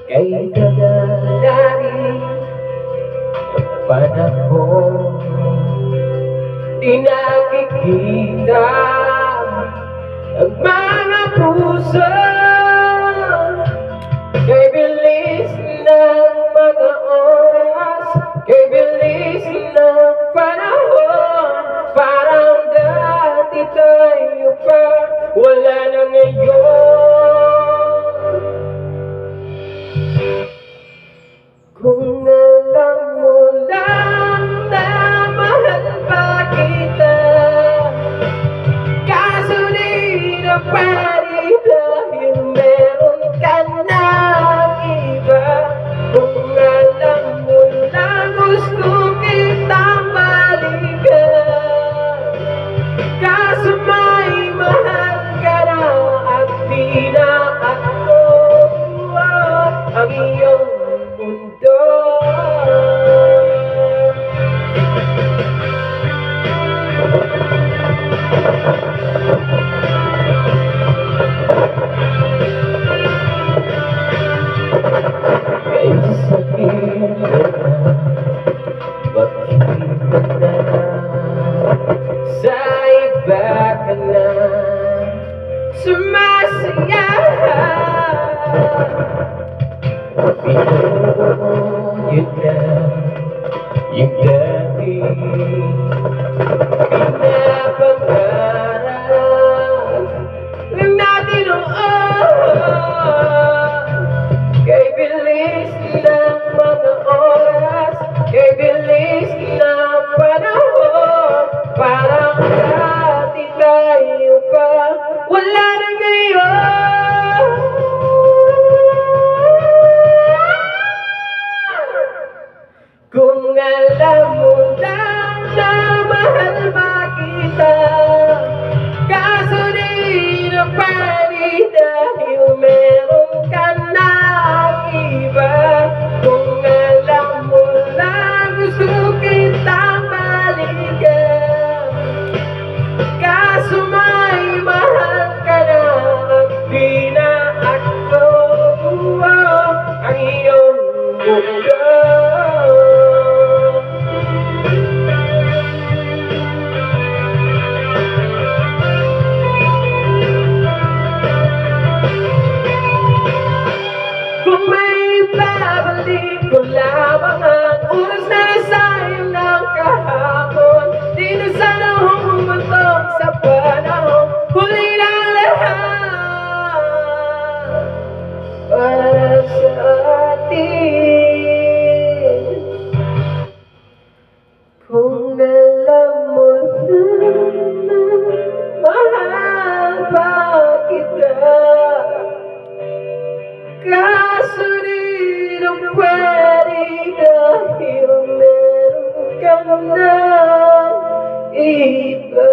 Kay dadalari panahon di nakikita ang mga puso. Kay bilis ng mga oras, kay bilis ng panahon, parang dati tayo pa, wala na ngayon. Kung alam mo lang na mahal pa kita, kaso di na pwede dahil meron ka ng iba. Kung alam mo lang gusto kitang balikan, kaso may mahal ka na at di na ako ang iyong mundo. Kay sabihin na makita na sa iba ka na sumasaya. Yun na yung dati pinapangarap lang natin noon. Kay bilis ng mga oras, kay bilis ng panahon, parang dati tayo pa, wala na ngayon. Kung alam mo lang na mahal ba kita, kaso di na pwede dahil meron ka na iba. Kung alam mo lang gusto kitang balikan, kaso may mahal ka na at di na ako ang iyong mundo. Kung may babalik ko lamang ang oras na nasayang ng kahapon, di na sana humantong sa panahon, huli na lahat para sa atin. Kung alam mo na mahal pa kita, kaso di na pwede dahil meron ka na iba.